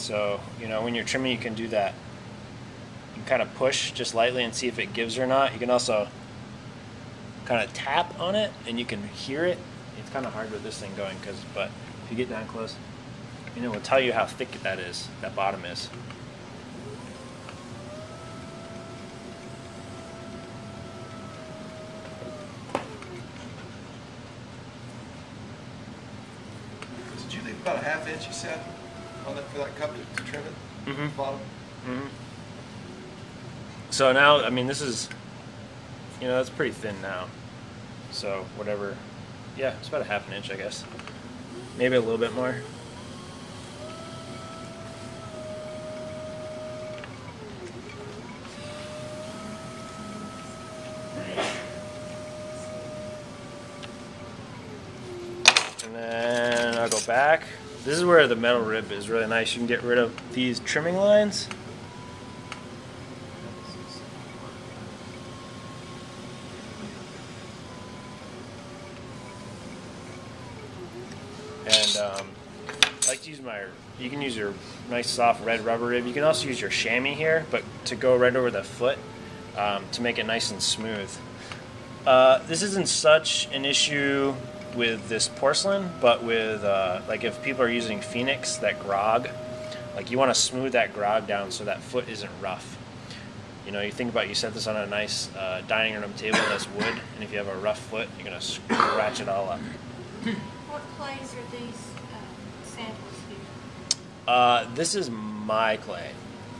So, you know, when you're trimming, you can do that. You can kind of push just lightly and see if it gives or not. You can also kind of tap on it and you can hear it. It's kind of hard with this thing going, but if you get down close, you know, it will tell you how thick that is, that bottom is. Did you leave about a ½ inch, you said, on that for that cup to trim it? Mm-hmm. Bottom? Mm-hmm. So now, I mean, this is, you know, it's pretty thin now. So whatever, yeah, it's about a ½ inch, I guess. Maybe a little bit more. And then I'll go back. This is where the metal rib is really nice. You can get rid of these trimming lines. And I like to use you can use your nice soft red rubber rib. You can also use your chamois here, but to go right over the foot to make it nice and smooth. This isn't such an issue with this porcelain, but with like if people are using Phoenix, that grog, like you want to smooth that grog down so that foot isn't rough. You know, you think about, you set this on a nice dining room table that's wood, and if you have a rough foot, you're going to scratch it all up. What clays are these samples here? This is my clay.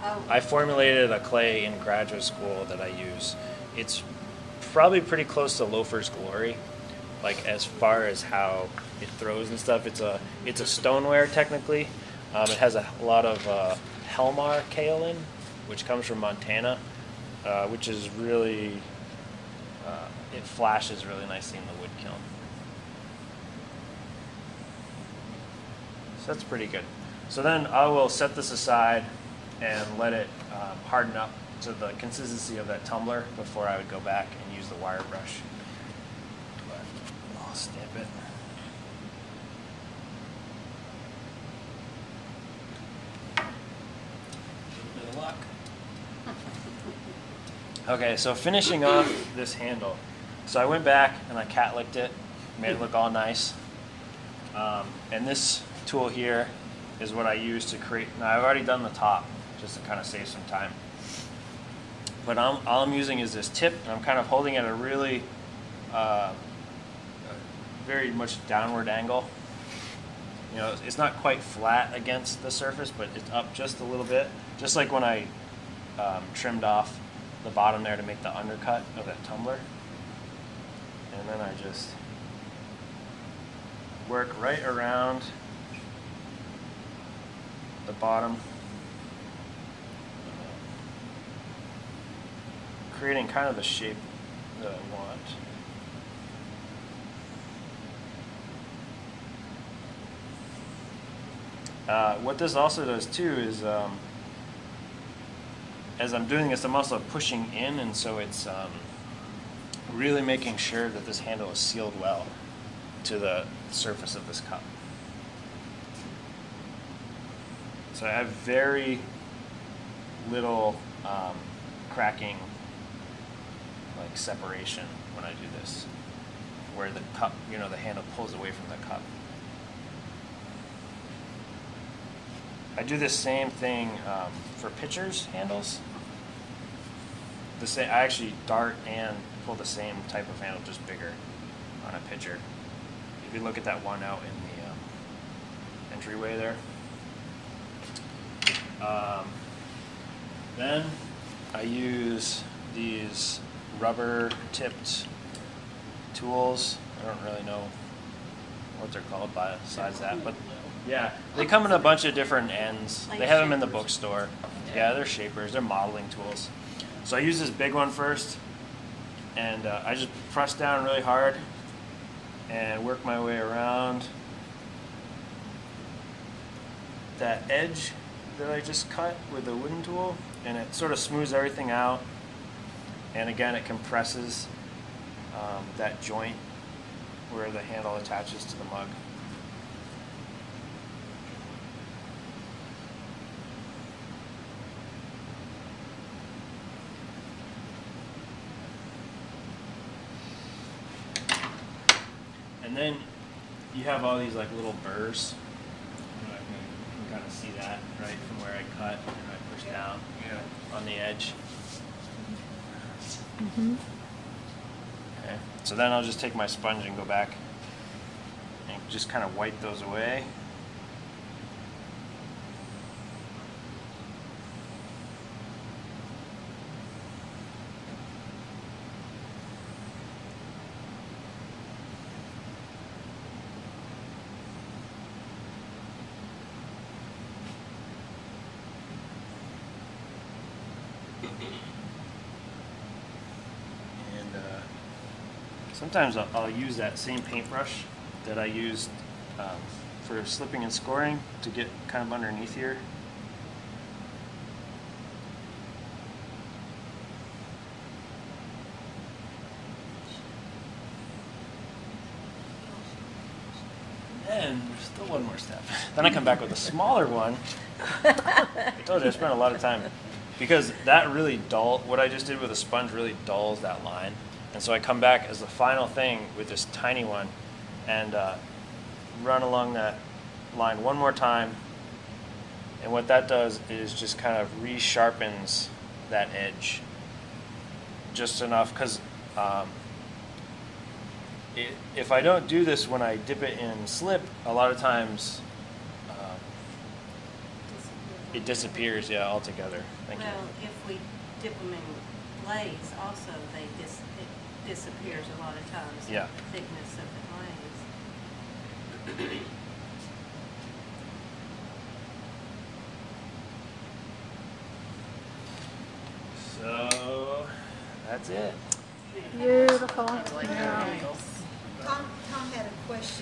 Oh. I formulated a clay in graduate school that I use. It's probably pretty close to Loafer's Glory, like as far as how it throws and stuff. It's a stoneware technically. It has a lot of Helmar kaolin, which comes from Montana, which is really it flashes really nicely in the wood kiln. So that's pretty good. So then I will set this aside and let it harden up to the consistency of that tumbler before I would go back and use the wire brush. But I'll stamp it. A bit of luck. Okay, so finishing off this handle. So I went back and I cat licked it, made it look all nice. And this tool here is what I use to create. Now I've already done the top just to kind of save some time. But all I'm using is this tip, and I'm kind of holding it at a really very much downward angle. You know, it's not quite flat against the surface, but it's up just a little bit, just like when I trimmed off the bottom there to make the undercut of that tumbler. And then I just work right around the bottom, creating kind of the shape that I want. What this also does too is, as I'm doing this, I'm also pushing in, and so it's really making sure that this handle is sealed well to the surface of this cup. So I have very little cracking, like separation when I do this, where the cup, you know, the handle pulls away from the cup. I do the same thing for pitchers handles. I actually dart and pull the same type of handle, just bigger on a pitcher. If you look at that one out in the entryway there. Then I use these rubber tipped tools. I don't really know what they're called besides that, but yeah, they come in a bunch of different ends. They have them in the bookstore. Yeah, they're shapers, they're modeling tools. So I use this big one first, and I just press down really hard and work my way around that edge that I just cut with the wooden tool, and it sort of smooths everything out, and again it compresses that joint where the handle attaches to the mug. And then you have all these like little burrs. You can kind of see that right from where I cut and I push down on the edge. Okay. So then I'll just take my sponge and go back and just kind of wipe those away. And sometimes I'll use that same paintbrush that I used for slipping and scoring to get kind of underneath here. And there's still one more step. Then I come back with a smaller one. I told you I spent a lot of time because that really what I just did with a sponge really dulls that line. And so I come back as the final thing with this tiny one and run along that line one more time. And what that does is just kind of resharpens that edge just enough, because if I don't do this when I dip it in slip, a lot of times it disappears, altogether. Thank you. Well, if we dip them in glaze, also it disappears a lot of times. Yeah. The thickness of the glaze. So that's it. Beautiful. Tom had a question.